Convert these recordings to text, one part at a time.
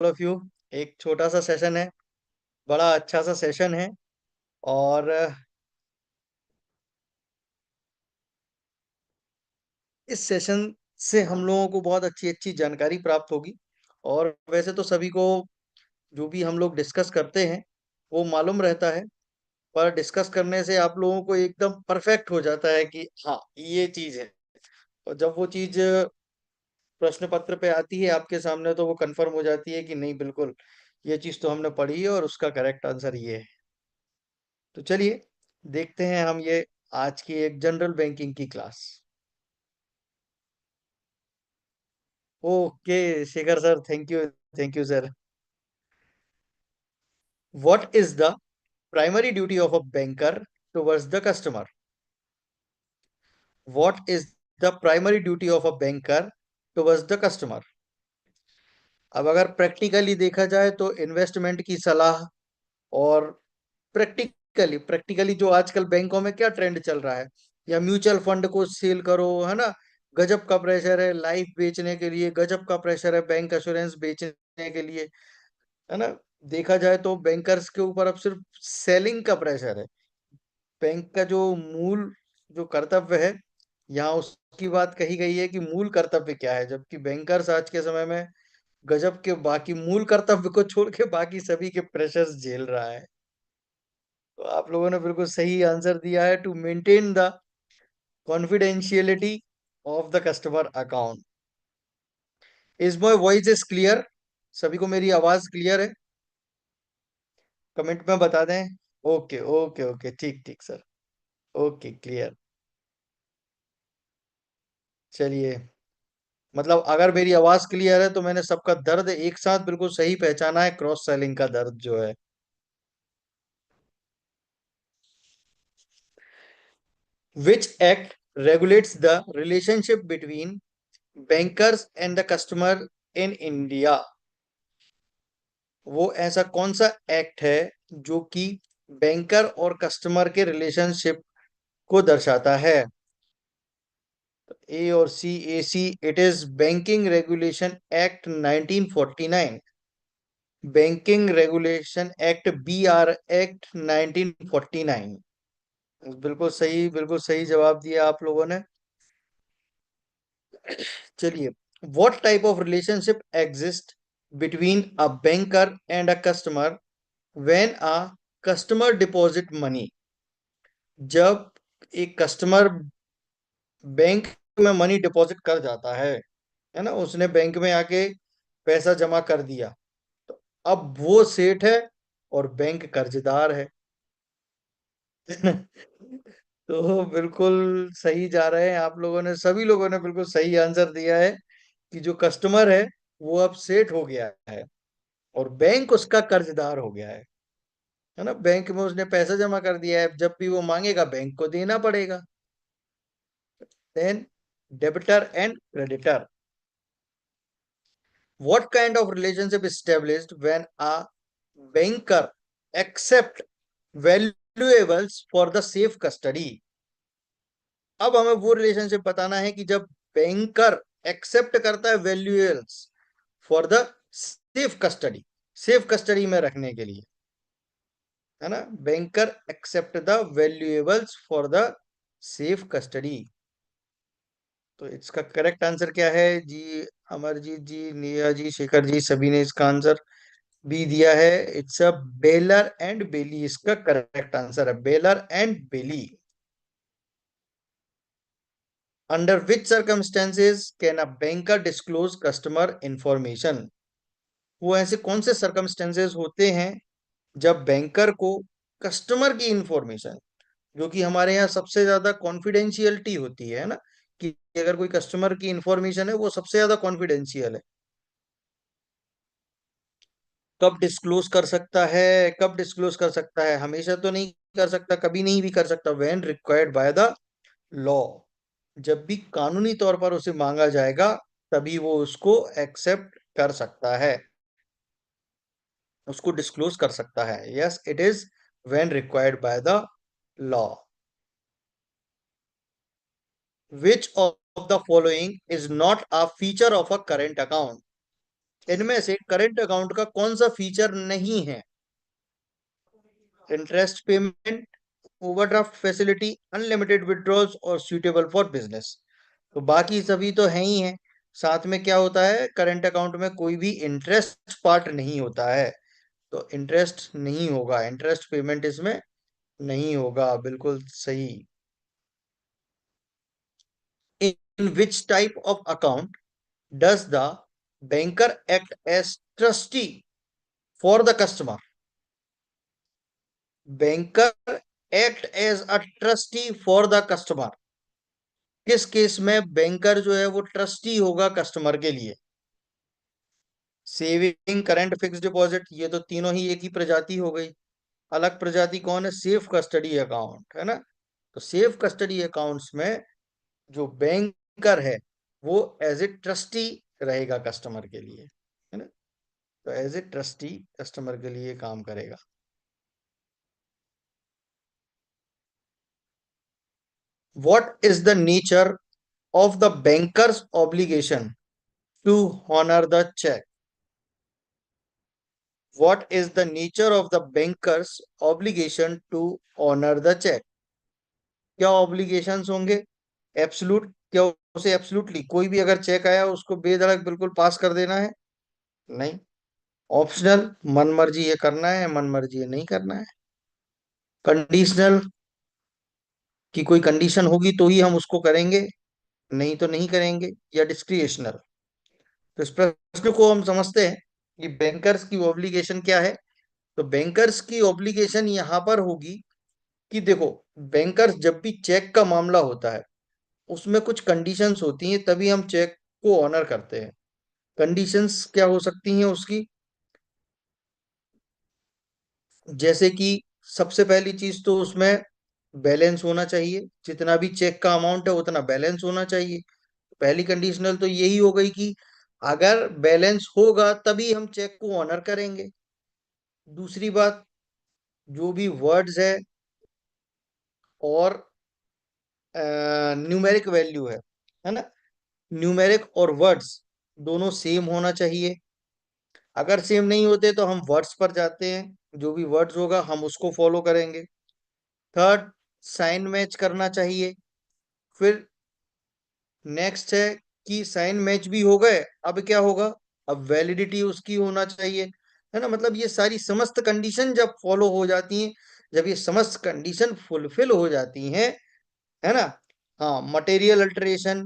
Of you. एक छोटा सा सेशन है, बड़ा अच्छा सा सेशन है। और इस सेशन से हम लोगों को बहुत अच्छी अच्छी जानकारी प्राप्त होगी। और वैसे तो सभी को जो भी हम लोग डिस्कस करते हैं वो मालूम रहता है, पर डिस्कस करने से आप लोगों को एकदम परफेक्ट हो जाता है कि हाँ ये चीज है। और जब वो चीज प्रश्न पत्र पे आती है आपके सामने तो वो कंफर्म हो जाती है कि नहीं, बिल्कुल ये चीज तो हमने पढ़ी है और उसका करेक्ट आंसर ये है। तो चलिए देखते हैं हम ये आज की एक जनरल बैंकिंग की class. Okay Shekhar sir, thank you sir. What is the primary duty of a banker towards the customer? What is the primary duty of a banker towards the customer? अब अगर प्रैक्टिकली देखा जाए तो investment की सलाह। और practically practically जो आजकल बैंकों में क्या ट्रेंड चल रहा है, या म्यूचुअल फंड को सेल करो, है ना। गजब का प्रेशर है लाइफ बेचने के लिए, गजब का प्रेशर है बैंक एश्योरेंस बेचने के लिए, है ना। देखा जाए तो बैंकर्स के ऊपर अब सिर्फ सेलिंग का प्रेशर है। बैंक का जो मूल जो कर्तव्य है, यहाँ उसकी बात कही गई है कि मूल कर्तव्य क्या है, जबकि बैंकर्स आज के समय में गजब के बाकी मूल कर्तव्य को छोड़ के बाकी सभी के प्रेशर्स झेल रहा है। तो आप लोगों ने बिल्कुल सही आंसर दिया है, to maintain the confidentiality of the customer account. Is my voice is clear? सभी को मेरी आवाज क्लियर है? कमेंट में बता दें। ओके ओके ओके, ठीक ठीक सर। Okay clear. चलिए, मतलब अगर मेरी आवाज क्लियर है तो मैंने सबका दर्द एक साथ बिल्कुल सही पहचाना है, क्रॉस सेलिंग का दर्द जो है। Which act regulates the relationship between bankers and the customer in India? वो ऐसा कौन सा एक्ट है जो कि बैंकर और कस्टमर के रिलेशनशिप को दर्शाता है? ए और सी। A C, it is banking regulation act 1949। Banking regulation act, B R act 1949। बिल्कुल सही जवाब दिया आप लोगों ने। चलिए, what type of relationship exist between a banker and a customer when a customer deposit money? जब एक कस्टमर बैंक में मनी डिपॉजिट कर जाता है ना, उसने बैंक में आके पैसा जमा कर दिया, तो अब वो सेठ है और बैंक कर्जदार है। तो बिल्कुल सही जा रहे हैं आप लोगों ने, सभी लोगों ने बिल्कुल सही आंसर दिया है कि जो कस्टमर है वो अब सेठ हो गया है और बैंक उसका कर्जदार हो गया है ना। बैंक में उसने पैसा जमा कर दिया है, जब भी वो मांगेगा बैंक को देना पड़ेगा। Then debtor and creditor. What kind of relationship is established when a banker accept valuables for the safe custody? अब हमें वो रिलेशनशिप बताना है कि जब बैंकर एक्सेप्ट करता है valuables for the safe custody, safe custody में रखने के लिए, है ना। Banker accept the valuables for the safe custody. तो इसका करेक्ट आंसर क्या है जी? अमरजीत जी, निया जी, शेखर जी, सभी ने इसका आंसर बी दिया है। It's a bailor and bailee, इसका करेक्ट आंसर है bailor and bailee. Under which circumstances can a banker disclose customer information? वो ऐसे कौन से सर्कमस्टेंसेस होते हैं जब बैंकर को कस्टमर की इंफॉर्मेशन, जो कि हमारे यहाँ सबसे ज्यादा कॉन्फिडेंशियलिटी होती है ना, कि अगर कोई कस्टमर की इंफॉर्मेशन है वो सबसे ज्यादा कॉन्फिडेंशियल है, कब डिस्क्लोज कर सकता है? कब डिस्क्लोज कर सकता है? हमेशा तो नहीं कर सकता, कभी नहीं भी कर सकता। When required by the law, जब भी कानूनी तौर पर उसे मांगा जाएगा तभी वो उसको एक्सेप्ट कर सकता है, उसको डिस्क्लोज कर सकता है। Yes it is when required by the law. Which of the following is not a feature of a current account? इनमें से करंट अकाउंट का कौन सा फीचर नहीं है? Interest payment, overdraft facility, unlimited withdrawals और सुटेबल फॉर बिजनेस। तो बाकी सभी तो है ही है। साथ में क्या होता है, करंट अकाउंट में कोई भी इंटरेस्ट पार्ट नहीं होता है, तो इंटरेस्ट नहीं होगा, इंटरेस्ट पेमेंट इसमें नहीं होगा, बिल्कुल सही। In which type of account does the banker act as trustee for the customer? Banker act as a trustee for the customer. किस केस में बैंकर जो है वो ट्रस्टी होगा कस्टमर के लिए? सेविंग, करंट, फिक्स डिपॉजिट, ये तो तीनों ही एक ही प्रजाति हो गई। अलग प्रजाति कौन है? सेफ कस्टडी अकाउंट, है ना। तो सेफ कस्टडी अकाउंट्स में जो बैंकर है वो एज ए ट्रस्टी रहेगा कस्टमर के लिए, है ना। तो एज ए ट्रस्टी कस्टमर के लिए काम करेगा। What is the nature of the banker's obligation to honor the check? What is the nature of the banker's obligation to honor the check? क्या ऑब्लिगेशंस होंगे? एब्सोल्यूट, क्या उसे एब्सोल्युटली कोई भी अगर चेक आया उसको बेधड़क बिल्कुल पास कर देना है? नहीं। ऑप्शनल, मन मर्जी ये करना है, मन मर्जी ये नहीं करना है। कंडीशनल, कि कोई कंडीशन होगी तो ही हम उसको करेंगे, नहीं तो नहीं करेंगे। या डिस्क्रिएशनल। तो इस प्रश्न को हम समझते हैं कि बैंकर्स की ऑब्लिगेशन क्या है। तो बैंकर्स की ऑब्लिगेशन यहां पर होगी कि देखो, बैंकर्स जब भी चेक का मामला होता है उसमें कुछ कंडीशंस होती हैं, तभी हम चेक को ऑनर करते हैं। कंडीशंस क्या हो सकती हैं उसकी? जैसे कि सबसे पहली चीज तो उसमें बैलेंस होना चाहिए, जितना भी चेक का अमाउंट है उतना बैलेंस होना चाहिए। पहली कंडीशनल तो यही हो गई कि अगर बैलेंस होगा तभी हम चेक को ऑनर करेंगे। दूसरी बात, जो भी वर्ड्स है और न्यूमेरिक वैल्यू है ना, न्यूमेरिक और वर्ड्स दोनों सेम होना चाहिए। अगर सेम नहीं होते तो हम वर्ड्स पर जाते हैं, जो भी वर्ड्स होगा हम उसको फॉलो करेंगे। थर्ड, साइन मैच करना चाहिए। फिर नेक्स्ट है कि साइन मैच भी हो गए, अब क्या होगा, अब वैलिडिटी उसकी होना चाहिए, है ना। मतलब ये सारी समस्त कंडीशन जब फॉलो हो जाती हैं, जब ये समस्त कंडीशन फुलफिल हो जाती हैं, है ना। हाँ, मटेरियल अल्टरेशन,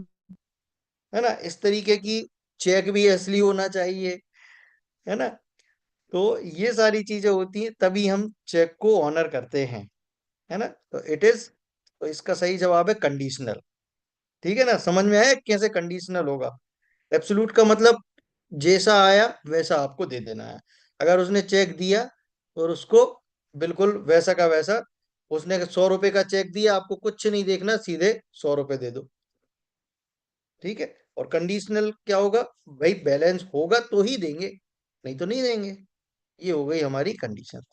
है ना, इस तरीके की, चेक भी असली होना चाहिए, है ना। तो ये सारी चीजें होती हैं तभी हम चेक को ऑनर करते हैं, है ना। तो इट इज, तो इसका सही जवाब है कंडीशनल। ठीक है ना, समझ में आया कैसे कंडीशनल होगा? एब्सोल्यूट का मतलब जैसा आया वैसा आपको दे देना है। अगर उसने चेक दिया और उसको बिल्कुल वैसा का वैसा, उसने 100 रुपए का चेक दिया, आपको कुछ नहीं देखना, सीधे 100 रुपए दे दो। ठीक है। और कंडीशनल क्या होगा? भाई बैलेंस होगा तो ही देंगे, नहीं तो नहीं देंगे। ये हो गई हमारी कंडीशन।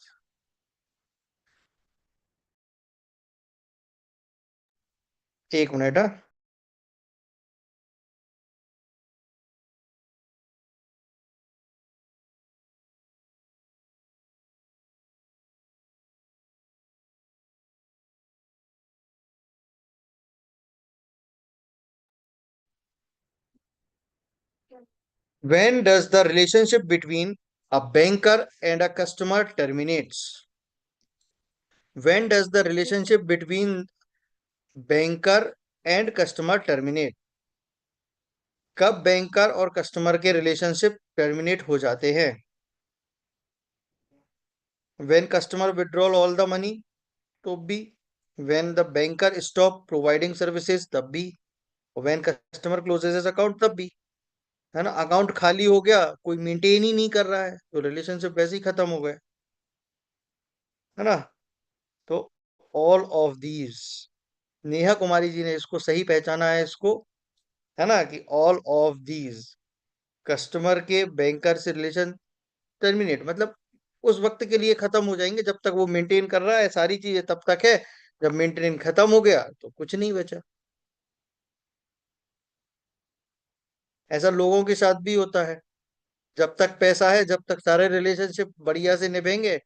एक मिनट, हाँ। When does the relationship between a banker and a customer terminates? When does the relationship between banker and customer terminate? कब बैंकर और कस्टमर के रिलेशनशिप टर्मिनेट हो जाते हैं? When customer withdrawal all the money, तो भी। When the banker stop providing services, तब भी। व्हेन कस्टमर क्लोजेज अकाउंट, तब भी। है ना, अकाउंट खाली हो गया, कोई मेंटेन ही नहीं कर रहा है, तो रिलेशनशिप वैसे ही खत्म हो गए, है ना। तो all of these, Neha Kumari ji ने इसको सही पहचाना है इसको, है ना, कि ऑल ऑफ दीज, कस्टमर के बैंकर से रिलेशन टर्मिनेट मतलब उस वक्त के लिए खत्म हो जाएंगे जब तक वो मेंटेन कर रहा है, सारी चीजें तब तक है। जब मेंटेन खत्म हो गया तो कुछ नहीं बचा। ऐसा लोगों के साथ भी होता है। जब तक पैसा है, जब तक सारे रिलेशनशिप बढ़िया से निभेंगे।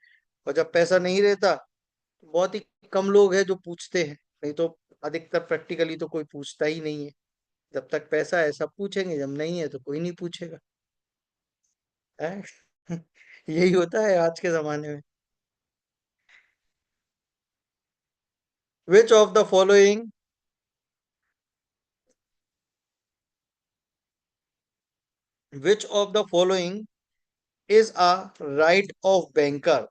और जब पैसा नहीं रहता, तो बहुत ही कम लोग हैं जो पूछते हैं, नहीं तो अधिकतर प्रैक्टिकली तो कोई पूछता ही नहीं है। जब तक पैसा है सब पूछेंगे, जब नहीं है तो कोई नहीं पूछेगा। है? यही होता है आज के जमाने में। Which of the following which of the following is a right of banker?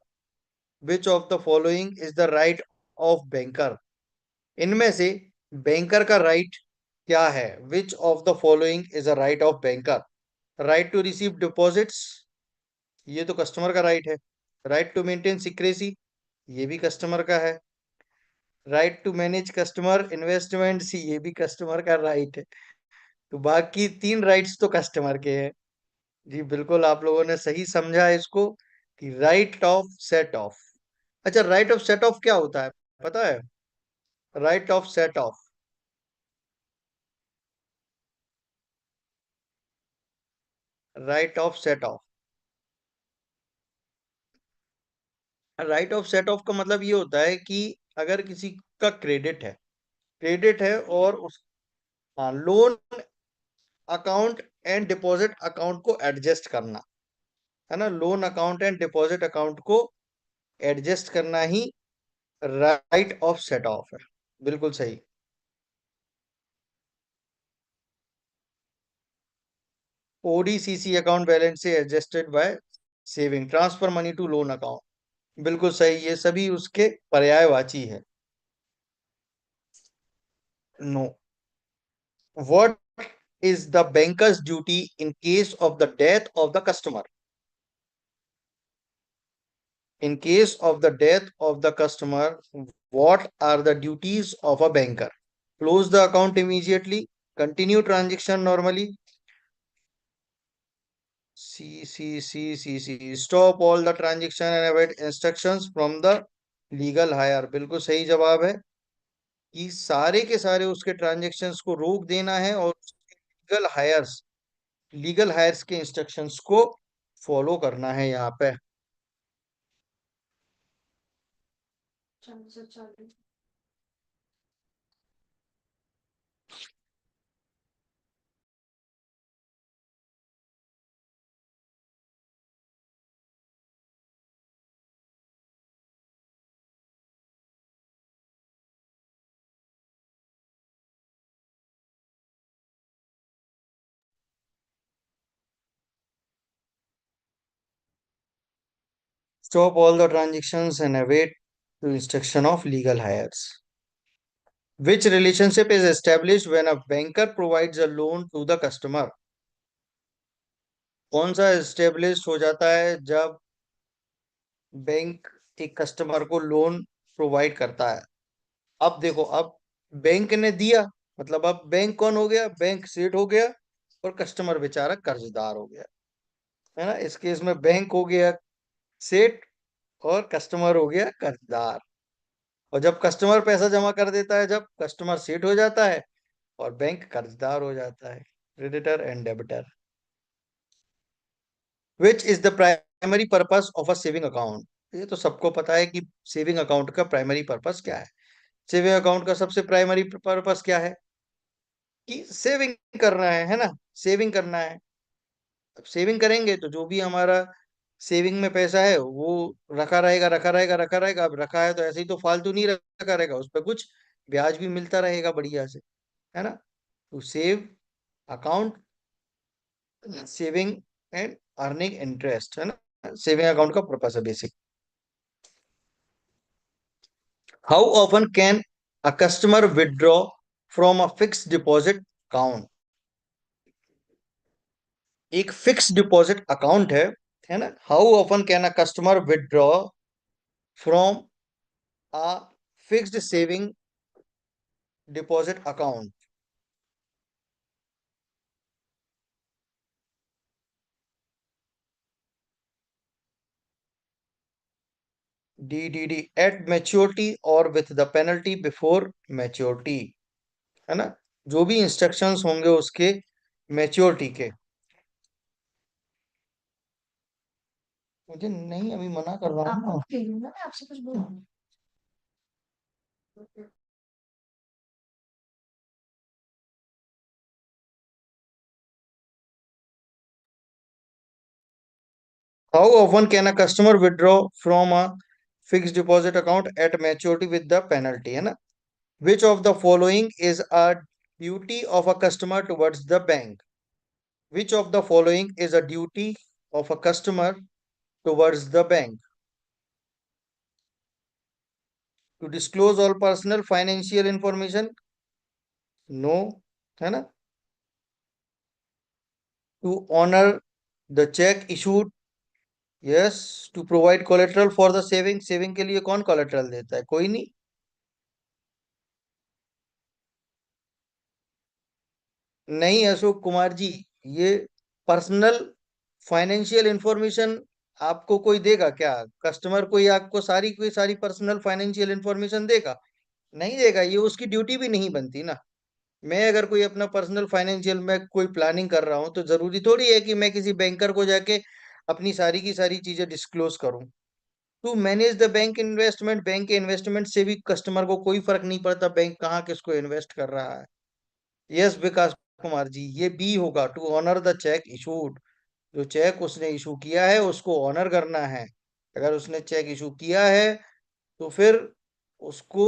Which of the following is the right of banker? इनमें से बैंकर का राइट क्या है? Which of the following is a right of banker? Right to receive deposits, ये तो customer का right है। Right to maintain secrecy, ये भी कस्टमर का है। Right to manage customer investments, ये भी कस्टमर का राइट है। तो बाकी तीन राइट्स तो कस्टमर के हैं। जी बिल्कुल, आप लोगों ने सही समझा है इसको, कि राइट ऑफ सेट ऑफ। अच्छा, राइट ऑफ सेट ऑफ क्या होता है, पता है? Right of set of, right of set of, right of set of का मतलब ये होता है कि अगर किसी का क्रेडिट है और उस, हाँ, loan account and deposit account को एडजस्ट करना, है ना, loan account and deposit account को एडजस्ट करना ही राइट ऑफ सेट ऑफ है। बिल्कुल सही। ओडीसीसी अकाउंट बैलेंस से adjusted by saving, transfer money to loan account. बिल्कुल सही, ये सभी उसके पर्यायवाची है। No. What is the banker's duty in case of the death of the customer? In case of the death of the customer, what are the duties of a banker? Close the account immediately, continue transaction normally, stop all the transaction and await instructions from the legal hire। बिल्कुल सही जवाब है कि सारे के सारे उसके transactions को रोक देना है और लीगल हायर्स के इंस्ट्रक्शंस को फॉलो करना है यहाँ पे। Stop all the transactions and await the instruction of legal hires। Which relationship is established when a banker provides a loan to the customer? कौन सा एस्टेब्लिश हो जाता है जब बैंक एक कस्टमर को लोन प्रोवाइड करता है? अब देखो, अब बैंक ने दिया, मतलब अब बैंक कौन हो गया? बैंक सेठ हो गया और कस्टमर बेचारा कर्जदार हो गया। है ना, इस केस में बैंक हो गया सेठ और कस्टमर हो गया कर्जदार। और जब कस्टमर पैसा जमा कर देता है, जब कस्टमर सेठ हो जाता है और बैंक कर्जदार हो जाता है। Creditor and debtor. Which is the primary purpose of a saving account? ये तो सबको पता है कि सेविंग अकाउंट का प्राइमरी पर्पस क्या है। सेविंग अकाउंट का सबसे प्राइमरी पर्पस क्या है? कि सेविंग करना है ना, सेविंग करना है। अब सेविंग करेंगे तो जो भी हमारा सेविंग में पैसा है वो रखा रहेगा, रखा रहेगा, रखा रहेगा। अब रखा है तो ऐसे ही तो फालतू नहीं रखा रहेगा, उस पर कुछ ब्याज भी मिलता रहेगा बढ़िया से। है ना, to save account, saving and earning interest, है ना, सेविंग अकाउंट का पर्पस है basic. How often can a customer withdraw from a fix deposit account? एक फिक्स डिपॉजिट अकाउंट है ना। How often can a customer withdraw from a fixed saving deposit account? D at maturity और with the penalty before maturity, है ना, जो भी instructions होंगे उसके मैच्योरिटी के। मुझे नहीं, अभी मना कर रहा हूँ ना। How often can a customer withdraw from a fixed deposit account at maturity with the penalty, है ना? Which of the following is a duty of a customer towards the bank? Which of the following is a duty of a customer towards the bank? To disclose all personal financial information? No, है ना? To honor the check issued? Yes. To provide collateral for the saving? Saving के लिए कौन collateral देता है? कोई नहीं. नहीं अशोक कुमार जी, ये पर्सनल फाइनेंशियल इंफॉर्मेशन आपको कोई देगा क्या? कस्टमर कोई आपको सारी कोई सारी पर्सनल फाइनेंशियल इंफॉर्मेशन देगा? नहीं देगा, ये उसकी ड्यूटी भी नहीं बनती ना। मैं अगर कोई अपना पर्सनल फाइनेंशियल में कोई प्लानिंग कर रहा हूँ तो जरूरी थोड़ी है कि मैं किसी बैंकर को जाके अपनी सारी की सारी चीजें डिस्क्लोज करूं। टू मैनेज द बैंक के इन्वेस्टमेंट से भी कस्टमर को कोई फर्क नहीं पड़ता बैंक कहाँ किसको इन्वेस्ट कर रहा है। यस विकास कुमार जी, ये बी होगा। To honour the cheque issued, जो चेक उसने इशू किया है उसको ऑनर करना है। अगर उसने चेक इशू किया है तो फिर उसको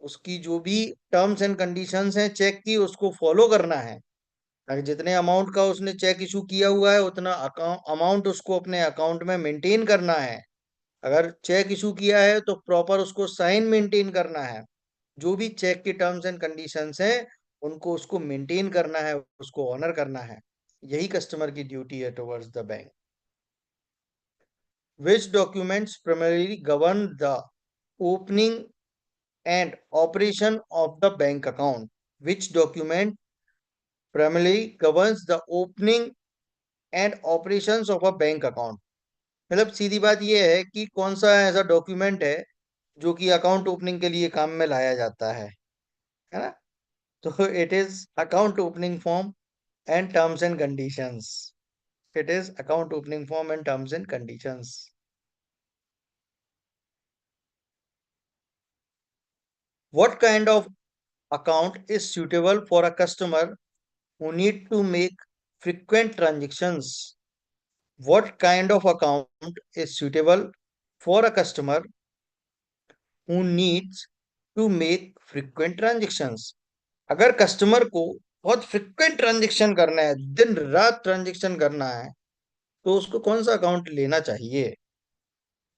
उसकी जो भी टर्म्स एंड कंडीशंस हैं चेक की उसको फॉलो करना है। अगर जितने अमाउंट का उसने चेक इशू किया हुआ है उतना अमाउंट उसको अपने अकाउंट में मेंटेन करना है। अगर चेक इशू किया है तो प्रॉपर उसको साइन मेंटेन करना है। जो भी चेक की टर्म्स एंड कंडीशंस हैं उनको उसको मेंटेन करना है, उसको ऑनर करना है। यही कस्टमर की ड्यूटी है towards the bank. Which documents primarily govern the opening and operation of the bank account? Which document primarily governs the opening and operations of a bank account? मतलब सीधी बात यह है कि कौन सा ऐसा डॉक्यूमेंट है जो कि अकाउंट ओपनिंग के लिए काम में लाया जाता है ना? तो it is account opening form and terms and conditions. It is account opening form and terms and conditions. What kind of account is suitable for a customer who need to make frequent transactions? What kind of account is suitable for a customer who needs to make frequent transactions? अगर customer को बहुत frequent transaction करना है, दिन रात transaction करना है, तो उसको कौन सा अकाउंट लेना चाहिए?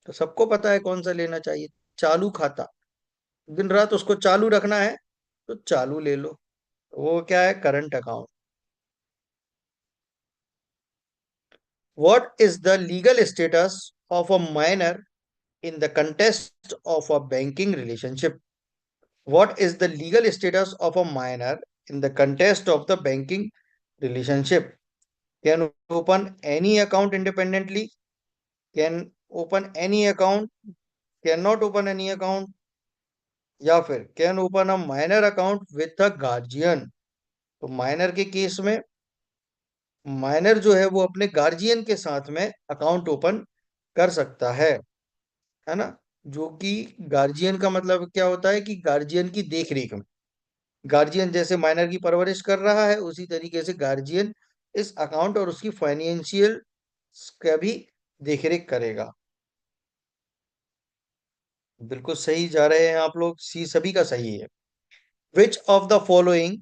तो सबको पता है कौन सा लेना चाहिए। चालू खाता। दिन रात उसको चालू रखना है तो चालू ले लो। वो क्या है? Current account. What is the legal status of a minor in the context of a banking relationship? What is the legal status of a minor in the context of the banking relationship? Can open any account independently? Can open any account? Cannot open any account? या फिर can open a minor account with a guardian? तो minor के case में minor जो है वो अपने guardian के साथ में अकाउंट ओपन कर सकता है ना? जो कि गार्जियन का मतलब क्या होता है कि गार्जियन की देख रेख में, गार्जियन जैसे माइनर की परवरिश कर रहा है उसी तरीके से गार्जियन इस अकाउंट और उसकी फाइनेंशियल का भी देखरेख करेगा। बिल्कुल सही जा रहे हैं आप लोग, सी सभी का सही है। Which of the following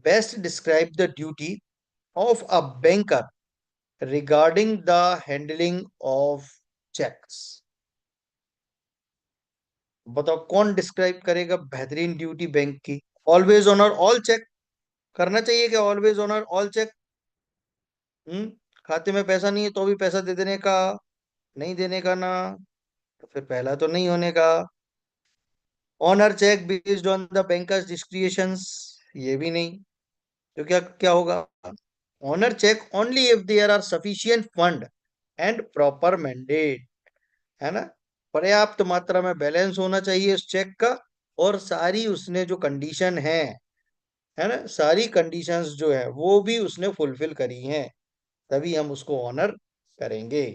best describe the duty of a banker regarding the handling of cheques? बताओ कौन डिस्क्राइब करेगा बेहतरीन ड्यूटी बैंक की? ऑलवेज ऑनर ऑल चेक करना चाहिए क्या? Always honour all cheque. Hmm. खाते में पैसा नहीं है तो भी पैसा दे देने का, नहीं देने का ना, तो फिर पहला तो नहीं होने का। Honour cheque based on the banker's discretions, ये भी नहीं। तो क्या क्या होगा? Honour cheque only if there are sufficient fund and proper mandate, है ना? पर्याप्त मात्रा में बैलेंस होना चाहिए उस चेक का, और सारी उसने जो कंडीशन है ना, सारी कंडीशंस जो है वो भी उसने फुलफिल करी हैं, तभी हम उसको ऑनर करेंगे।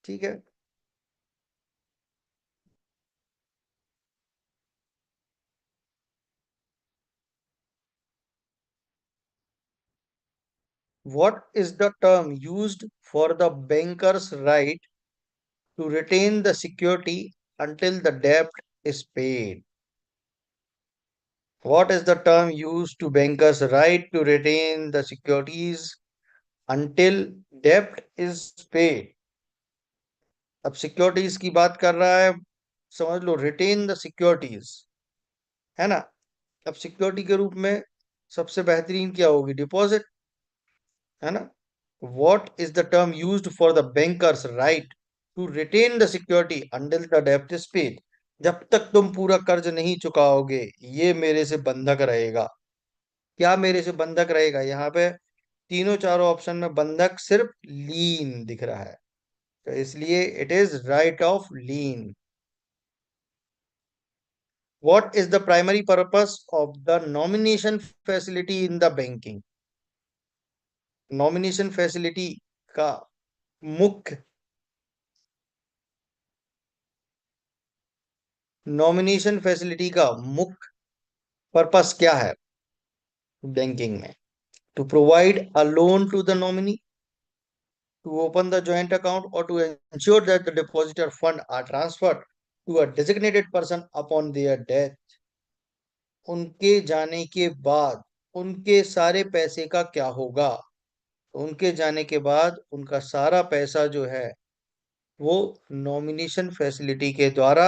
ठीक है। What is the term used for the banker's right to retain the security until the debt is paid? What is the term used to bankers' right to retain the securities until debt is paid? अब securities की बात कर रहा है, समझ लो retain the securities, है ना। अब सिक्योरिटी के रूप में सबसे बेहतरीन क्या होगी? डिपॉजिट, है ना। What is the term used for the banker's right to retain the security until the डेब्ट इज पेड? जब तक तुम पूरा कर्ज नहीं चुकाओगे, ये मेरे से बंधक रहेगा। क्या मेरे से बंधक रहेगा? यहाँ पे तीनों चारों ऑप्शन में बंधक सिर्फ लीन दिख रहा है, तो इसलिए it is right of lean. What is the primary purpose of the nomination facility in the banking? Nomination facility का मुख्य नॉमिनेशन फैसिलिटी का मुख्य पर्पस क्या है बैंकिंग में? To provide a loan to the nominee, to open the joint account, और to ensure that the depositor fund are transferred to a designated person upon their death। उनके जाने के बाद उनके सारे पैसे का क्या होगा? उनके जाने के बाद उनका सारा पैसा जो है वो नॉमिनेशन फैसिलिटी के द्वारा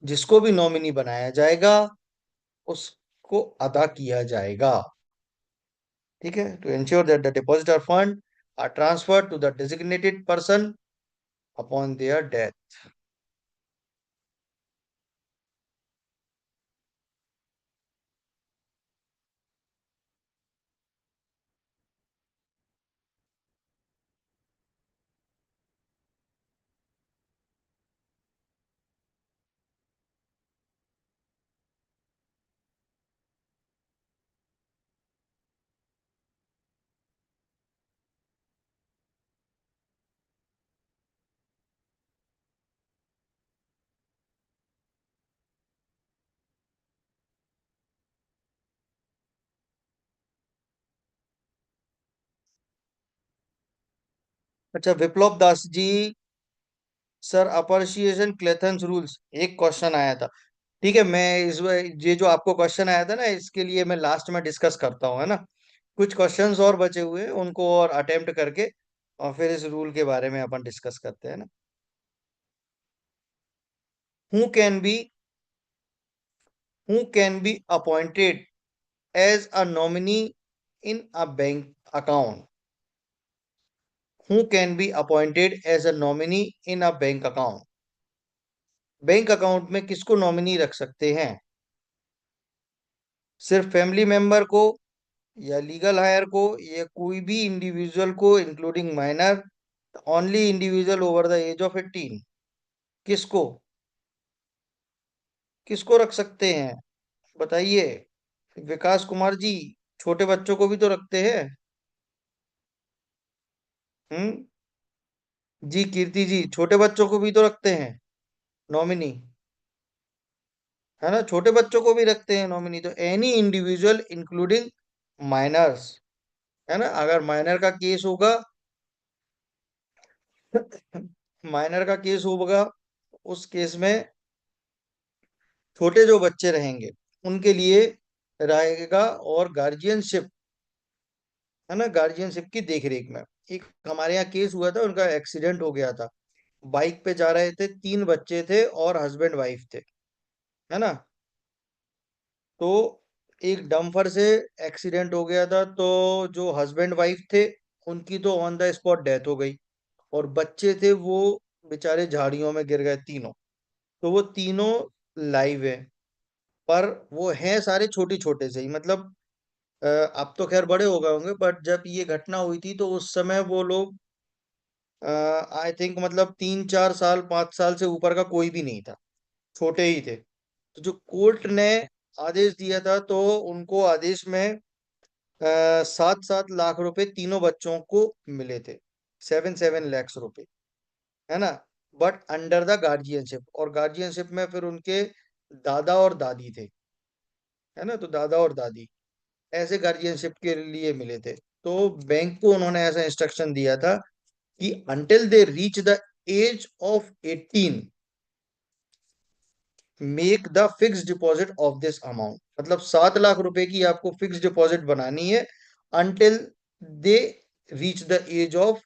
जिसको भी नॉमिनी बनाया जाएगा उसको अदा किया जाएगा। ठीक है, to ensure that the depositor fund are transferred to the designated person upon their death. अच्छा, विप्लव दास जी, सर अपर्शिएशन क्लेथन्स रूल्स एक क्वेश्चन आया था। ठीक है, मैं ये जो आपको क्वेश्चन आया था ना, इसके लिए मैं लास्ट में डिस्कस करता हूँ, है ना। कुछ क्वेश्चंस और बचे हुए हैं, उनको और अटेम्प्ट करके और फिर इस रूल के बारे में अपन डिस्कस करते हैं ना। Who can be who can be appointed as a nominee in a bank account? Who can be appointed as a nominee in a bank account? Bank account में किसको नॉमिनी रख सकते हैं? सिर्फ फैमिली मेंबर को, या लीगल हायर को, या कोई भी इंडिविजुअल को including minor, only individual over the age of 18? किसको किसको रख सकते हैं बताइए? विकास कुमार जी, छोटे बच्चों को भी तो रखते हैं। हम्म। जी कीर्ति जी, छोटे बच्चों को भी तो रखते हैं नॉमिनी, है ना। छोटे बच्चों को भी रखते हैं नॉमिनी, तो एनी इंडिविजुअल इंक्लूडिंग माइनर्स, है ना। अगर माइनर का केस होगा माइनर का केस होगा, उस केस में छोटे जो बच्चे रहेंगे उनके लिए रहेगा, और गार्जियनशिप, है ना, गार्जियनशिप की देखरेख में। एक हमारे यहाँ केस हुआ था, उनका एक्सीडेंट हो गया था, बाइक पे जा रहे थे, 3 बच्चे थे और हस्बैंड वाइफ थे, है ना। तो एक डंपर से एक्सीडेंट हो गया था, तो जो हस्बैंड वाइफ थे उनकी तो ऑन द स्पॉट डेथ हो गई, और बच्चे थे वो बेचारे झाड़ियों में गिर गए तीनों। तो वो तीनों लाइव है, पर वो हैं सारे छोटे छोटे से ही, मतलब अब तो खैर बड़े हो गए होंगे, बट जब ये घटना हुई थी तो उस समय वो लोग आई थिंक मतलब 3 4 साल 5 साल से ऊपर का कोई भी नहीं था, छोटे ही थे। तो जो कोर्ट ने आदेश दिया था, तो उनको आदेश में 7 7 लाख रुपए तीनों बच्चों को मिले थे, 7 7 लाख रुपए, है ना। बट अंडर द गार्जियनशिप, और गार्जियनशिप में फिर उनके दादा और दादी थे, है ना, तो दादा और दादी ऐसे गार्जियनशिप के लिए मिले थे। तो बैंक को उन्होंने ऐसा इंस्ट्रक्शन दिया था कि until they reach the age of 18 make the fix deposit of this amount, मतलब 7 लाख रुपए की आपको फिक्स डिपॉजिट बनानी है until they reach the age of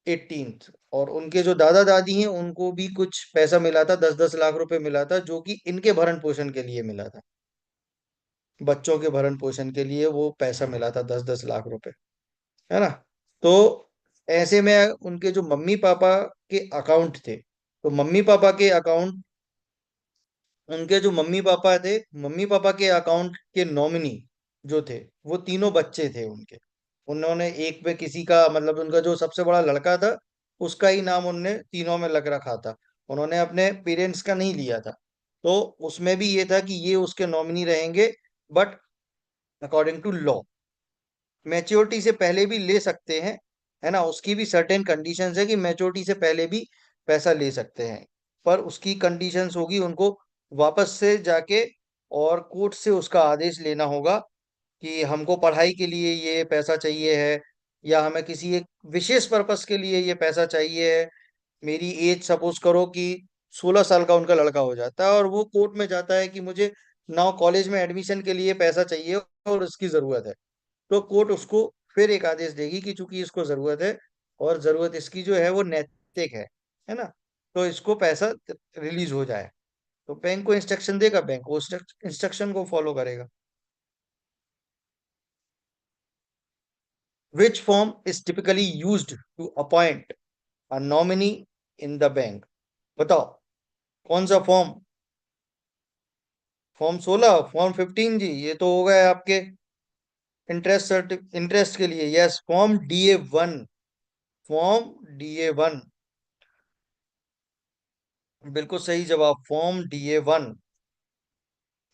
18th। और उनके जो दादा दादी हैं उनको भी कुछ पैसा मिला था, 10-10 लाख रुपए मिला था, जो कि इनके भरण पोषण के लिए मिला था, बच्चों के भरण पोषण के लिए वो पैसा मिला था, 10-10 लाख रुपए, है ना। तो ऐसे में उनके जो मम्मी पापा के अकाउंट थे, तो मम्मी पापा के अकाउंट, उनके जो मम्मी पापा थे, मम्मी पापा के अकाउंट के नॉमिनी जो थे, वो तीनों बच्चे थे उनके। उन्होंने एक पे किसी का, मतलब उनका जो सबसे बड़ा लड़का था, उसका ही नाम उनने तीनों में लग रखा था, उन्होंने अपने पेरेंट्स का नहीं लिया था। तो उसमें भी ये था कि ये उसके नॉमिनी रहेंगे, but according to law maturity से पहले भी ले सकते हैं, है ना। उसकी भी सर्टेन कंडीशंस है कि मैच्योरिटी से पहले भी पैसा ले सकते हैं, पर उसकी कंडीशंस होगी उनको वापस से जाके और कोर्ट से उसका आदेश लेना होगा कि हमको पढ़ाई के लिए ये पैसा चाहिए है, या हमें किसी एक विशेष पर्पस के लिए ये पैसा चाहिए है। मेरी एज सपोज करो कि 16 साल का उनका लड़का हो जाता है और वो कोर्ट में जाता है कि मुझे नाउ कॉलेज में एडमिशन के लिए पैसा चाहिए और उसकी जरूरत है, तो कोर्ट उसको फिर एक आदेश देगी कि चूंकि इसको जरूरत है और जरूरत इसकी जो है वो नैतिक है ना, तो इसको पैसा रिलीज हो जाए। तो बैंक को इंस्ट्रक्शन देगा, बैंक को इंस्ट्रक्शन को फॉलो करेगा। Which form is typically used to appoint a nominee in the bank? बताओ कौन सा फॉर्म? फॉर्म 16, फॉर्म 15 जी, ये तो हो गए आपके इंटरेस्ट के लिए। Yes, form DA1, form DA1, बिल्कुल सही जवाब, फॉर्म DA1।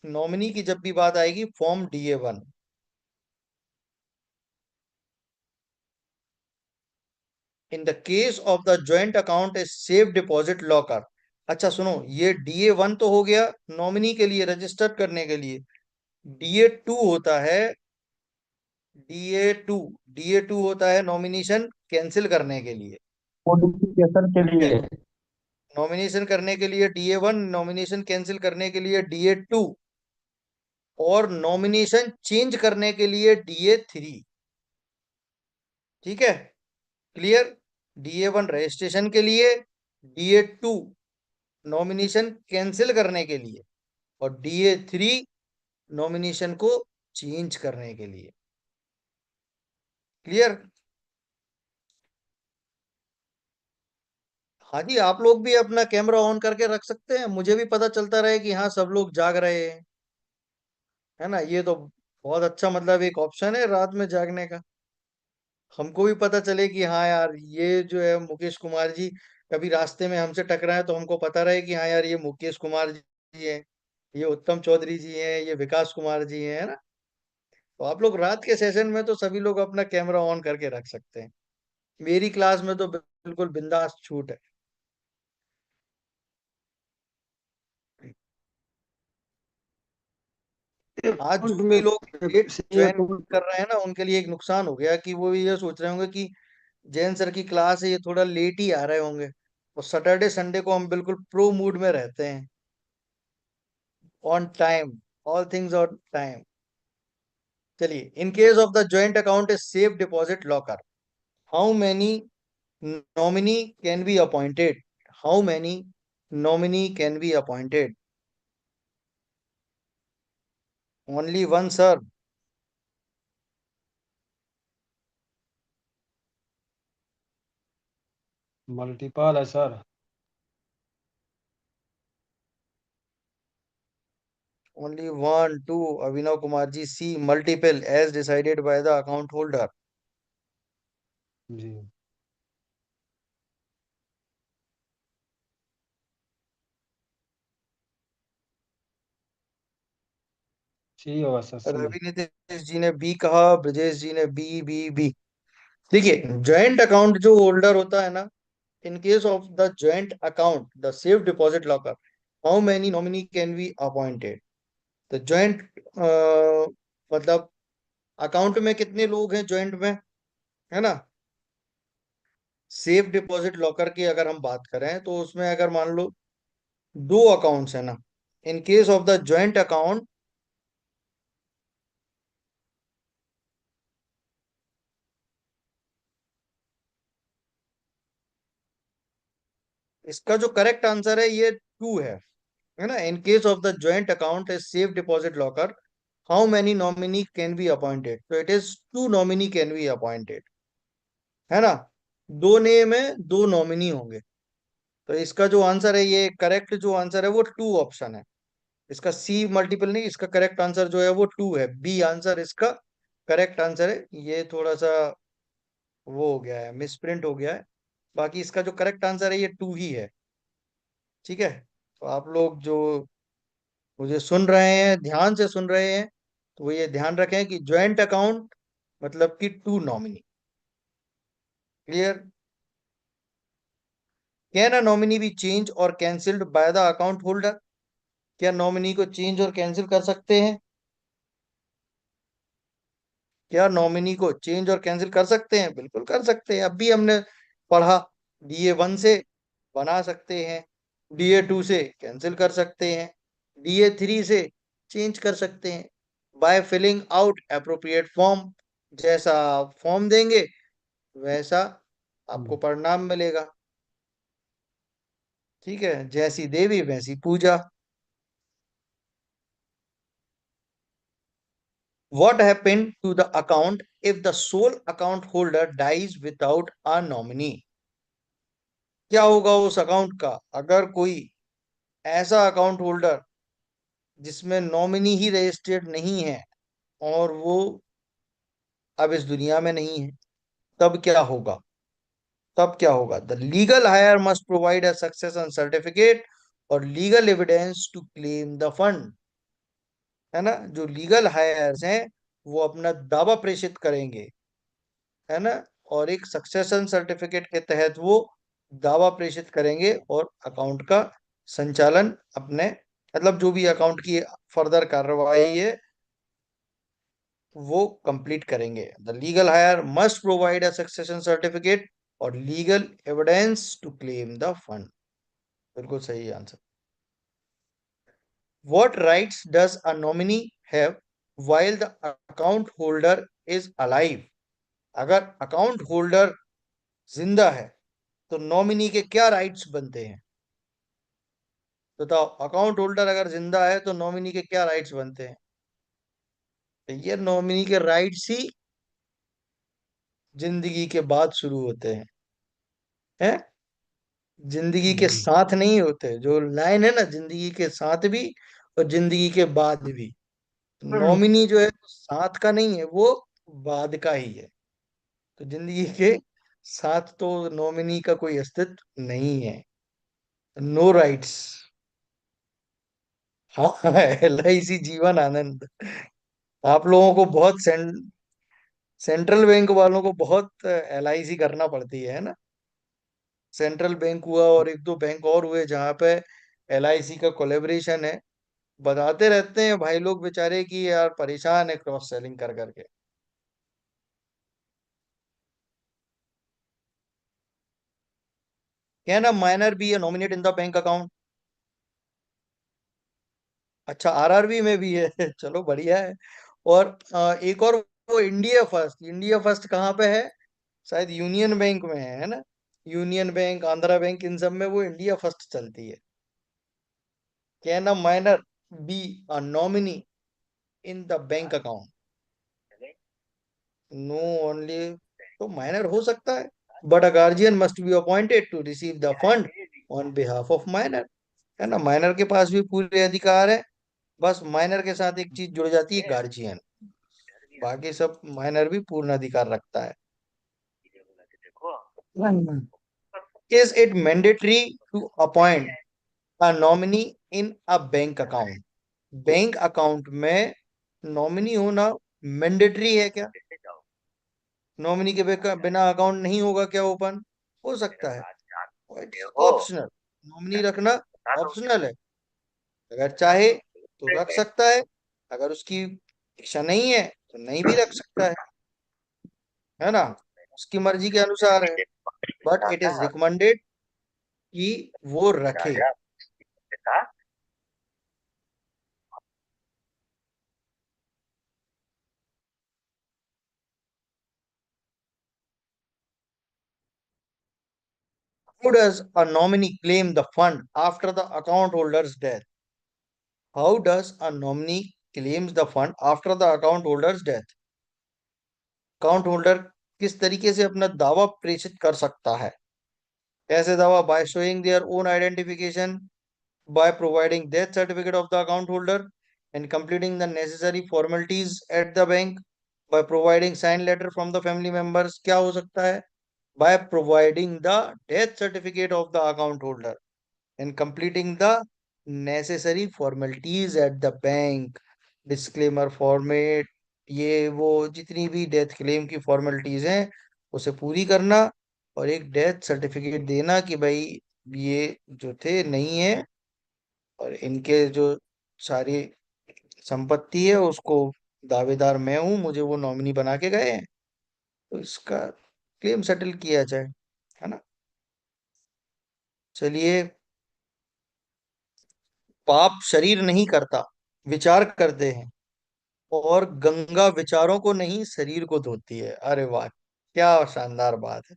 नॉमिनी की जब भी बात आएगी, form DA1। In the case of the joint account is safe deposit locker. अच्छा सुनो, ये DA1 तो हो गया नॉमिनी के लिए, रजिस्टर्ड करने के लिए। DA2 होता है, DA2, DA2 होता है नॉमिनेशन कैंसिल करने के लिए। मॉडिफिकेशन के ठीक है, लिए। नॉमिनेशन करने के लिए DA1, नॉमिनेशन कैंसिल करने के लिए DA2, और नॉमिनेशन चेंज करने के लिए DA3। ठीक है, क्लियर। DA1 रजिस्ट्रेशन के लिए, DA2 नॉमिनेशन कैंसिल करने के लिए, और DA3 नॉमिनेशन को चेंज करने के लिए। क्लियर। हाँ जी, आप लोग भी अपना कैमरा ऑन करके रख सकते हैं, मुझे भी पता चलता रहे कि हाँ सब लोग जाग रहे हैं, है ना। ये तो बहुत अच्छा, मतलब एक ऑप्शन है रात में जागने का। हमको भी पता चले कि हाँ यार ये जो है मुकेश कुमार जी, कभी रास्ते में हमसे टकराए तो हमको पता रहे कि हाँ यार ये मुकेश कुमार जी है, ये उत्तम चौधरी जी हैं, ये विकास कुमार जी हैं, है ना। तो आप लोग रात के सेशन में तो सभी लोग अपना कैमरा ऑन करके रख सकते हैं। मेरी क्लास में तो बिल्कुल बिंदास छूट है। आज अकाउंट जो में भी लोग लेट सेविंग ज्वाइन अकाउंट। कर रहे हैं ना, उनके लिए एक नुकसान हो गया कि वो ये सोच रहे होंगे कि जैन सर की क्लास है, ये थोड़ा लेट ही आ रहे होंगे। और सैटरडे संडे को हम बिल्कुल प्रो मूड में रहते हैं, on time, all things on time. चलिए, in case of the joint account is safe deposit locker, how many nominee can be appointed? How many nominee can be appointed? Only one sir. Multiple है sir. Only one two, Abhinav Kumar ji, C multiple as decided by the account holder. जी। C होगा sir, C. Ravi Nitesh ji ने B कहा, ब्रजेश जी ने B B B. देखिए, joint account जो holder होता है ना, in case of the joint account, the safe deposit locker, how many nominee can be appointed? The joint मतलब अकाउंट में कितने लोग हैं जॉइंट में, है ना। सेफ डिपॉजिट लॉकर की अगर हम बात करें तो उसमें अगर मान लो दो अकाउंट्स है ना, in case of the joint account, इसका जो करेक्ट आंसर है ये टू है ना। In case of the joint account is safe deposit locker, how many nominee can be appointed, तो it is two nominee can be appointed, है ना। दो नेम है, दो नॉमिनी होंगे। तो इसका जो आंसर है, ये करेक्ट जो आंसर है वो टू ऑप्शन है। इसका सी मल्टीपल नहीं, इसका करेक्ट आंसर जो है वो टू है, बी आंसर इसका करेक्ट आंसर है। ये थोड़ा सा वो हो गया है, मिसप्रिंट हो गया है। बाकी इसका जो करेक्ट आंसर है ये टू ही है। ठीक है, तो आप लोग जो मुझे सुन रहे हैं, ध्यान से सुन रहे हैं, तो वो ये ध्यान रखें कि ज्वाइंट अकाउंट मतलब कि two nominee. Clear. Can a nominee be change और cancelled by the account holder, क्या नॉमिनी को चेंज और कैंसिल कर सकते हैं? क्या नॉमिनी को चेंज और कैंसिल कर सकते हैं? बिल्कुल कर सकते हैं, अभी हमने पढ़ा। DA 1 से बना सकते हैं, DA 2 से कैंसिल कर सकते हैं, DA 3 से चेंज कर सकते हैं, by filling out appropriate form. जैसा फॉर्म देंगे वैसा आपको परिणाम मिलेगा। ठीक है, जैसी देवी वैसी पूजा। What happened to the account if the sole account holder dies without a nominee? क्या होगा उस अकाउंट का अगर कोई ऐसा अकाउंट होल्डर जिसमें नॉमिनी ही रजिस्टर्ड नहीं है और वो अब इस दुनिया में नहीं है, तब क्या होगा? तब क्या होगा? The legal heir must provide a succession certificate और legal evidence to claim the fund, है ना। जो लीगल हायर्स हैं वो अपना दावा प्रेषित करेंगे, है ना, और एक सक्सेशन सर्टिफिकेट के तहत वो दावा प्रेषित करेंगे और अकाउंट का संचालन अपने, मतलब जो भी अकाउंट की फर्दर कार्रवाई है वो कंप्लीट करेंगे। The legal heir must provide a succession certificate और legal evidence to claim the fund. बिल्कुल सही answer. What rights does a nominee have while the account holder is alive? अगर अकाउंट होल्डर जिंदा है तो नॉमिनी के क्या राइट्स बनते हैं? बताओ, अकाउंट होल्डर अगर जिंदा है तो नॉमिनी के क्या राइट्स बनते हैं? तो ये नॉमिनी के राइट्स ही जिंदगी के बाद शुरू होते हैं, जिंदगी के जी। साथ नहीं होते। जो लाइन है ना, जिंदगी के साथ भी और जिंदगी के बाद भी, नॉमिनी जो है साथ का नहीं है, वो बाद का ही है। तो जिंदगी के साथ तो नॉमिनी का कोई अस्तित्व नहीं है। No rights. हाँ LIC जीवन आनंद। आप लोगों को बहुत सेंट्रल बैंक वालों को बहुत LIC करना पड़ती है ना। सेंट्रल बैंक हुआ और एक दो बैंक और हुए जहाँ पे LIC का कोलेबरेशन है। बताते रहते हैं भाई लोग बेचारे कि यार परेशान है क्रॉस सेलिंग कर करके। क्या ना, माइनर बी है nominate in the bank account. अच्छा, RRB में भी है चलो बढ़िया है। और एक और, वो इंडिया फर्स्ट, इंडिया फर्स्ट कहाँ पे है? शायद यूनियन बैंक में है ना। यूनियन बैंक, आंध्रा बैंक, इन सब में वो इंडिया फर्स्ट चलती है। Can a minor be a nominee in the bank account? No only, तो माइनर हो सकता है, but a guardian must be appointed to receive the fund on behalf of minor, है ना। माइनर के पास भी पूरे अधिकार है, बस माइनर के साथ एक चीज जुड़ जाती है, गार्जियन। बाकी सब माइनर भी पूर्ण अधिकार रखता है। Is it mandatory to appoint a nominee in a bank account? Bank account में नॉमिनी होना मैंडेटरी है क्या? नॉमिनी के बिना अकाउंट नहीं होगा क्या ओपन? हो सकता है। ऑप्शनल, नॉमिनी रखना ऑप्शनल है। अगर चाहे तो रख सकता है, अगर उसकी इच्छा नहीं है तो नहीं भी रख सकता है ना, उसकी मर्जी के अनुसार है। बट इट इज रिकमेंडेड कि वो रखे। How does a nominee claim the fund after the account holder's death? How does a nominee claims the fund after the account holder's death? Account holder किस तरीके से अपना दावा प्रेषित कर सकता है? कैसे दावा? By showing their own identification, by providing death certificate of the account holder and completing the necessary formalities at the bank, by providing signed letter from the family members. क्या हो सकता है? By providing the death certificate of the account holder and completing the necessary formalities at the bank. Disclaimer format, ये वो जितनी भी death claim की formalities हैं उसे पूरी करना, और एक डेथ सर्टिफिकेट देना कि भाई ये जो थे नहीं है, और इनके जो सारी संपत्ति है उसको दावेदार मैं हूं, मुझे वो नॉमिनी बना के गए हैं, तो इसका क्लेम सेटल किया जाए, है ना। चलिए, पाप शरीर नहीं करता, विचार करते हैं, और गंगा विचारों को नहीं शरीर को धोती है। अरे वाह, क्या शानदार बात है।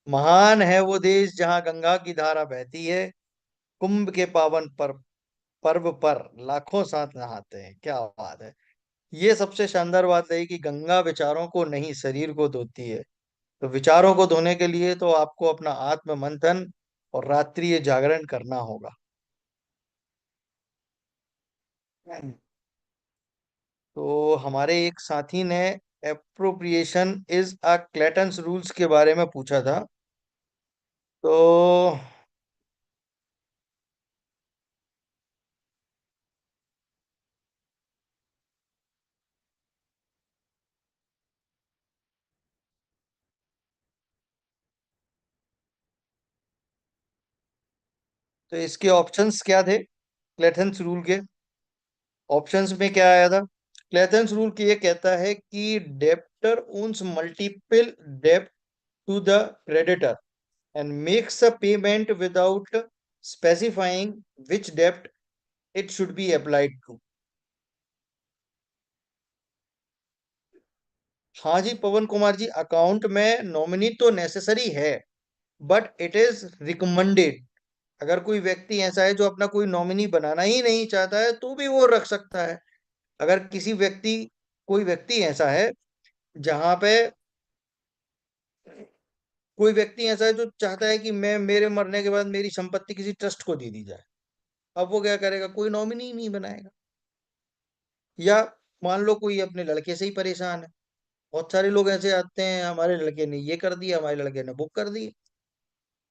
महान है वो देश जहां गंगा की धारा बहती है, कुंभ के पावन पर्व पर लाखों साथ नहाते हैं। क्या बात है। ये सबसे शानदार बात है कि गंगा विचारों को नहीं शरीर को धोती है। तो विचारों को धोने के लिए तो आपको अपना आत्म मंथन और रात्रि जागरण करना होगा। तो हमारे एक साथी ने एप्रोप्रिएशन इज अ क्लेटन्स रूल्स के बारे में पूछा था। तो इसके ऑप्शंस क्या थे क्लेटन्स रूल के? ऑप्शंस में क्या आया था? क्लेटन्स रूल ये कहता है कि डेप्टर ओन्स मल्टीपल डेप्ट to the creditor and makes a payment without specifying which debt it should be applied to. हाँ जी पवन कुमार जी, अकाउंट में नॉमिनी तो नेसेसरी है, बट इट इज रिकमेंडेड। अगर कोई व्यक्ति ऐसा है जो अपना कोई नॉमिनी बनाना ही नहीं चाहता है तो भी वो रख सकता है। अगर कोई व्यक्ति ऐसा है जहां पे कोई व्यक्ति ऐसा है जो चाहता है कि मैं मेरे मरने के बाद मेरी संपत्ति किसी ट्रस्ट को दे दी जाए, अब वो क्या करेगा? कोई नॉमिनी नहीं बनाएगा। या मान लो कोई अपने लड़के से ही परेशान है, बहुत सारे लोग ऐसे आते हैं, हमारे लड़के ने ये कर दिया, हमारे लड़के ने बुक कर दी।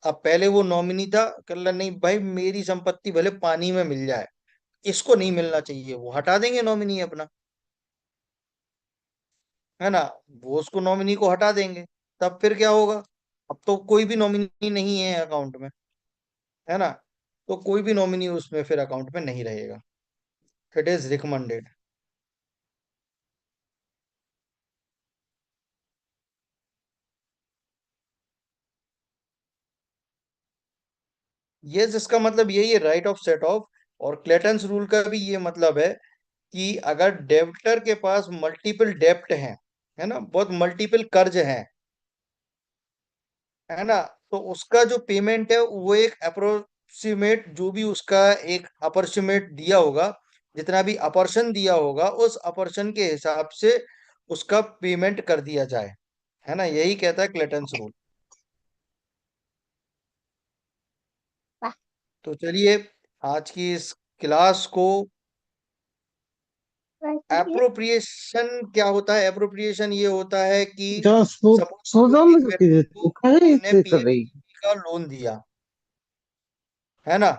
अब पहले वो नॉमिनी था, कर ला नहीं भाई मेरी संपत्ति भले पानी में मिल जाए, इसको नहीं मिलना चाहिए, वो हटा देंगे नॉमिनी अपना, है ना। वो उसको नॉमिनी को हटा देंगे। तब फिर क्या होगा? अब तो कोई भी नॉमिनी नहीं है अकाउंट में, है ना। तो कोई भी नॉमिनी उसमें फिर अकाउंट में नहीं रहेगा। It is recommended. ये जिसका मतलब यही है, राइट ऑफ सेट ऑफ। और क्लेटन्स रूल का भी ये मतलब है कि अगर डेब्टर के पास मल्टीपल डेप्ट हैं, है ना, बहुत मल्टीपल कर्ज हैं, है ना, तो उसका जो पेमेंट है वो एक अप्रोक्सीमेट, जो भी उसका एक अप्रोक्सीमेट दिया होगा, जितना भी अपर्शन दिया होगा उस अपर्शन के हिसाब से उसका पेमेंट कर दिया जाए, है ना। यही कहता है क्लेटन्स रूल। तो चलिए, आज की इस क्लास को, एप्रोप्रिएशन क्या होता है? एप्रोप्रिएशन ये होता है कि 저 सपोज करो 소장 एक व्यक्ति को हमने 독하게 रही। पीएमजीपी का लोन दिया, है ना।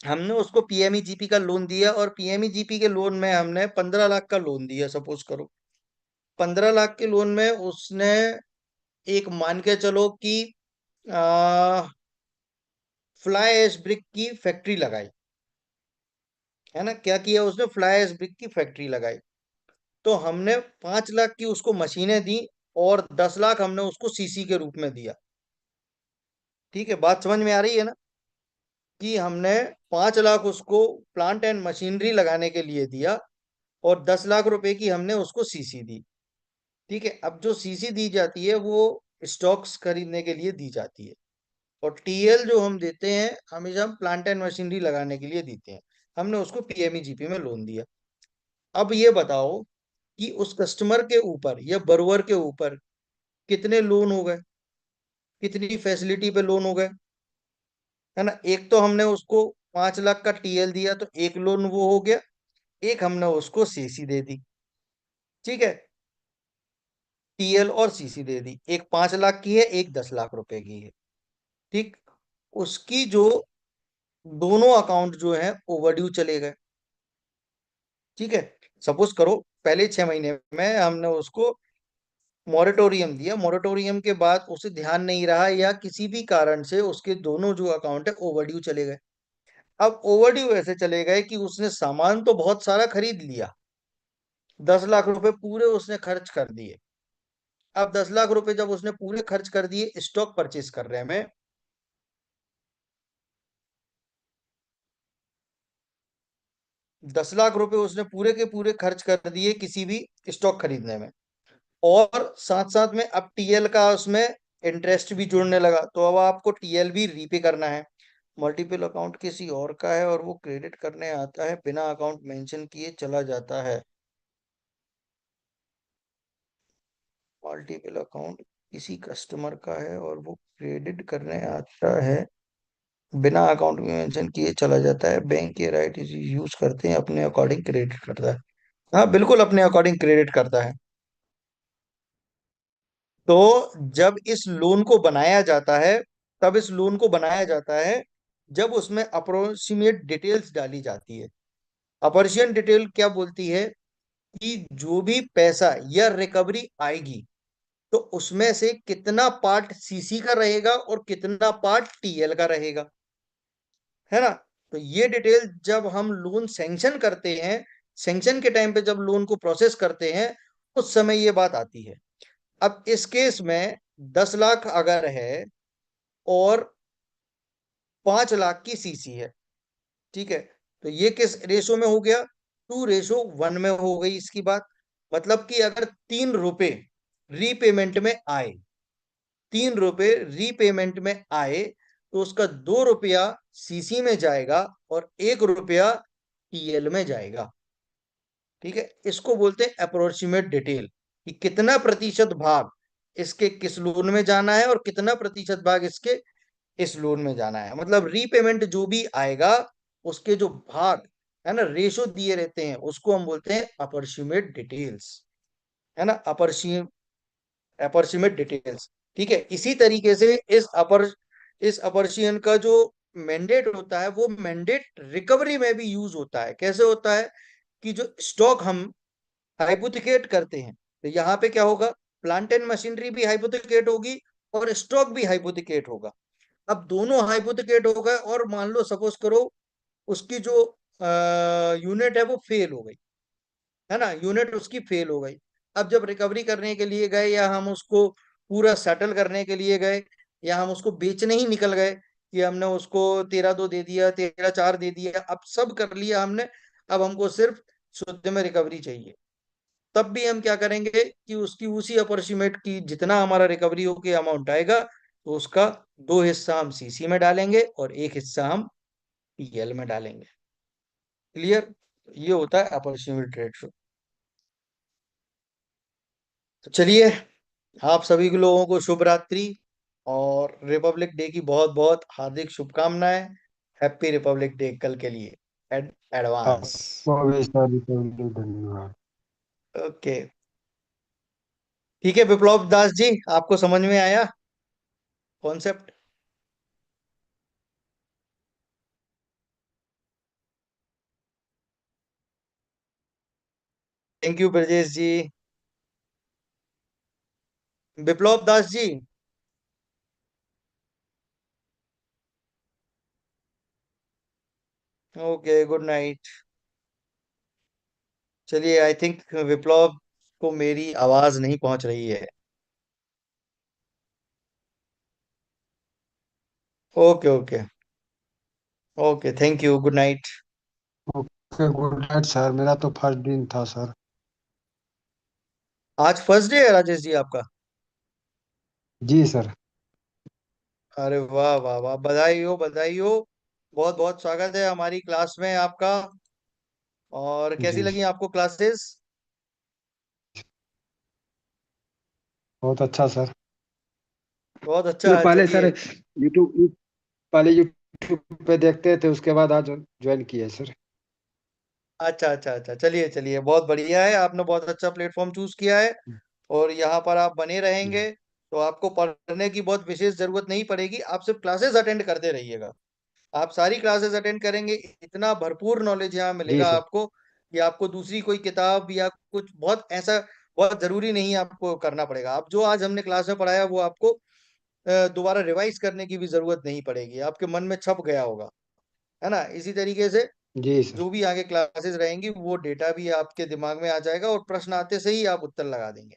हमने उसको पीएमईजीपी का लोन दिया, और पीएमईजीपी के लोन में हमने 15 लाख का लोन दिया, सपोज करो। 15 लाख के लोन में उसने एक मान के चलो कि फ्लाई ऐश ब्रिक की फैक्ट्री लगाई, है ना। क्या किया उसने, फ्लाई ऐश ब्रिक की फैक्ट्री लगाई। तो हमने 5 लाख की उसको मशीनें दी और 10 लाख हमने उसको सीसी के रूप में दिया। ठीक है, बात समझ में आ रही है ना, कि हमने 5 लाख उसको प्लांट एंड मशीनरी लगाने के लिए दिया और 10 लाख रुपए की हमने उसको सीसी दी। ठीक है, अब जो सीसी दी जाती है वो स्टॉक्स खरीदने के लिए दी जाती है, और टीएल जो हम देते हैं हमेशा हम प्लांट एंड मशीनरी लगाने के लिए देते हैं। हमने उसको पीएमईजीपी में लोन दिया। अब ये बताओ कि उस कस्टमर के ऊपर या borrower के ऊपर कितने लोन हो गए, कितनी फैसिलिटी पे लोन हो गए, है ना। एक तो हमने उसको 5 लाख का टीएल दिया तो एक लोन वो हो गया, एक हमने उसको सीसी दे दी। ठीक है, टीएल और सीसी दे दी, एक 5 लाख की है, एक 10 लाख रुपए की है। ठीक, उसकी जो दोनों अकाउंट जो है ओवरड्यू चले गए। ठीक है, सपोज करो पहले 6 महीने में हमने उसको मॉरेटोरियम दिया, मॉरेटोरियम के बाद उसे ध्यान नहीं रहा या किसी भी कारण से उसके दोनों जो अकाउंट है ओवरड्यू चले गए। अब ओवरड्यू ऐसे चले गए कि उसने सामान तो बहुत सारा खरीद लिया, 10 लाख रुपए पूरे उसने खर्च कर दिए। अब 10 लाख रुपए जब उसने पूरे खर्च कर दिए स्टॉक परचेज कर रहे हैं में, 10 लाख रुपए उसने पूरे के पूरे खर्च कर दिए किसी भी स्टॉक खरीदने में, और साथ साथ में अब टीएल का उसमें इंटरेस्ट भी जुड़ने लगा, तो अब आपको टीएल भी रीपे करना है। मल्टीपल अकाउंट किसी और का है और वो क्रेडिट करने आता है, बिना अकाउंट मेंशन किए चला जाता है। मल्टीपल अकाउंट किसी कस्टमर का है और वो क्रेडिट करने आता है, बिना अकाउंट में मेंशन किए चला जाता है, बैंक के राइट यूज करते हैं, अपने अकॉर्डिंग क्रेडिट करता है। हाँ बिल्कुल, अपने अकॉर्डिंग क्रेडिट करता है। तो जब इस लोन को बनाया जाता है, तब इस लोन को बनाया जाता है जब उसमें अप्रोक्सीमेट डिटेल्स डाली जाती है। अपर्शियन डिटेल क्या बोलती है कि जो भी पैसा या रिकवरी आएगी तो उसमें से कितना पार्ट सीसी का रहेगा और कितना पार्ट टीएल का रहेगा, है ना। तो ये डिटेल जब हम लोन सैंक्शन करते हैं, सैंक्शन के टाइम पे जब लोन को प्रोसेस करते हैं उस समय ये बात आती है। अब इस केस में 10 लाख अगर है और 5 लाख की सीसी है, ठीक है, तो ये किस रेशो में हो गया, 2:1 में हो गई इसकी बात। मतलब कि अगर 3 रुपए रीपेमेंट में आए, 3 रुपए रीपेमेंट में आए तो उसका 2 रुपया सीसी में जाएगा और 1 रुपया टीएल में जाएगा। ठीक है, इसको बोलते हैं अप्रोक्सीमेट डिटेल, कि कितना प्रतिशत भाग इसके किस लोन में जाना है और कितना प्रतिशत भाग इसके इस लोन में जाना है। मतलब रीपेमेंट जो भी आएगा उसके जो भाग, है ना, रेशो दिए रहते हैं उसको हम बोलते हैं अप्रोक्सीमेट डिटेल्स, है ना, अप्रोक्सीमेट डिटेल्स। ठीक है, इसी तरीके से इस अपर्शियन का जो मैंडेट होता है वो मैंडेट रिकवरी में भी यूज होता है। कैसे होता है कि जो स्टॉक हम हाइपोथिकेट करते हैं, तो यहाँ पे क्या होगा, प्लांट एंड मशीनरी भी हाइपोथिकेट होगी और स्टॉक भी हाइपोथिकेट होगा। अब दोनों हाइपोथिकेट हो गए और मान लो सपोज करो उसकी जो यूनिट है वो फेल हो गई, है ना, यूनिट उसकी फेल हो गई। अब जब रिकवरी करने के लिए गए या हम उसको पूरा सेटल करने के लिए गए या हम उसको बेचने ही निकल गए कि हमने उसको 13,2 दे दिया, 13,4 दे दिया, अब सब कर लिया हमने, अब हमको सिर्फ शुद्ध में रिकवरी चाहिए, तब भी हम क्या करेंगे कि उसकी उसी अप्रोक्सीमेट की जितना हमारा रिकवरी होके अमाउंट आएगा तो उसका 2 हिस्सा हम सीसी में डालेंगे और एक हिस्सा हम पीएल में डालेंगे। क्लियर, ये होता है अप्रोक्सीमेट रेट। तो चलिए, आप सभी के लोगों को शुभ रात्रि और रिपब्लिक डे की बहुत बहुत हार्दिक शुभकामनाएं। हैप्पी रिपब्लिक डे कल के लिए एडवांस। आपको भी सर रिपब्लिक धन्यवाद। ओके, ठीक है विप्लव दास जी, आपको समझ में आया concept. Thank you Brajesh ji. Viplav Das ji, okay, good night. चलिए, आई थिंक विप्लव को मेरी आवाज नहीं पहुंच रही है। Okay okay. Okay, thank you, good night. Okay, good night sir. मेरा तो फर्स्ट दिन था सर। आज फर्स्ट डे है राजेश जी आपका? जी सर। अरे वाह वाह वाह, बधाई हो बधाई हो। बहुत बहुत स्वागत है हमारी क्लास में आपका। और कैसी जी, लगी आपको क्लासेस? बहुत अच्छा सर। बहुत अच्छा ये है, पहले सर चलिए। यूट्यूब पहले यूट्यूब पे देखते थे, उसके बाद आज ज्वाइन किए सर। अच्छा अच्छा अच्छा, चलिए चलिए, बहुत बढ़िया है, आपने बहुत अच्छा प्लेटफॉर्म चूज किया है। और यहाँ पर आप बने जी रहेंगे तो आपको पढ़ने की बहुत विशेष जरूरत नहीं पड़ेगी, आप सिर्फ क्लासेस अटेंड करते रहिएगा। आप सारी क्लासेस अटेंड करेंगे, इतना भरपूर नॉलेज यहाँ जी मिलेगा सर। आपको कि आपको दूसरी कोई किताब या कुछ बहुत ऐसा बहुत जरूरी नहीं है आपको करना पड़ेगा। आप जो आज हमने क्लास में पढ़ाया वो आपको दोबारा रिवाइज करने की भी जरूरत नहीं पड़ेगी, आपके मन में छप गया होगा। है ना? इसी तरीके से जी सर। जो भी आगे क्लासेस रहेंगी वो डेटा भी आपके दिमाग में आ जाएगा और प्रश्न आते से ही आप उत्तर लगा देंगे।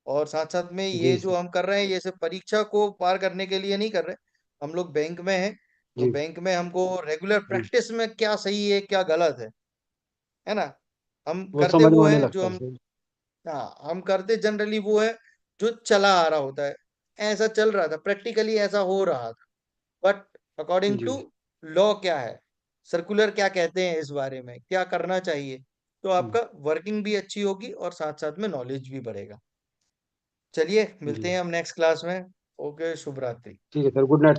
और साथ साथ में ये जी जो सर। हम कर रहे हैं ये सिर्फ परीक्षा को पार करने के लिए नहीं कर रहे। हम लोग बैंक में हैं, तो जी बैंक में हमको रेगुलर जी, प्रैक्टिस में क्या सही है क्या गलत है ना? हम वो करते समझ में वो आने है जो लगता है हम, सर। हाँ, हम करते जनरली वो है जो चला आ रहा होता है। ऐसा चल रहा था, प्रैक्टिकली ऐसा हो रहा था, बट अकॉर्डिंग जी टू लॉ क्या है, सर्कुलर क्या कहते हैं, इस बारे में क्या करना चाहिए, तो आपका वर्किंग भी अच्छी होगी और साथ साथ में नॉलेज भी बढ़ेगा। चलिए, मिलते जी, हैं हम नेक्स्ट क्लास में। ओके, शुभ रात्रि। ठीक है सर। Good night.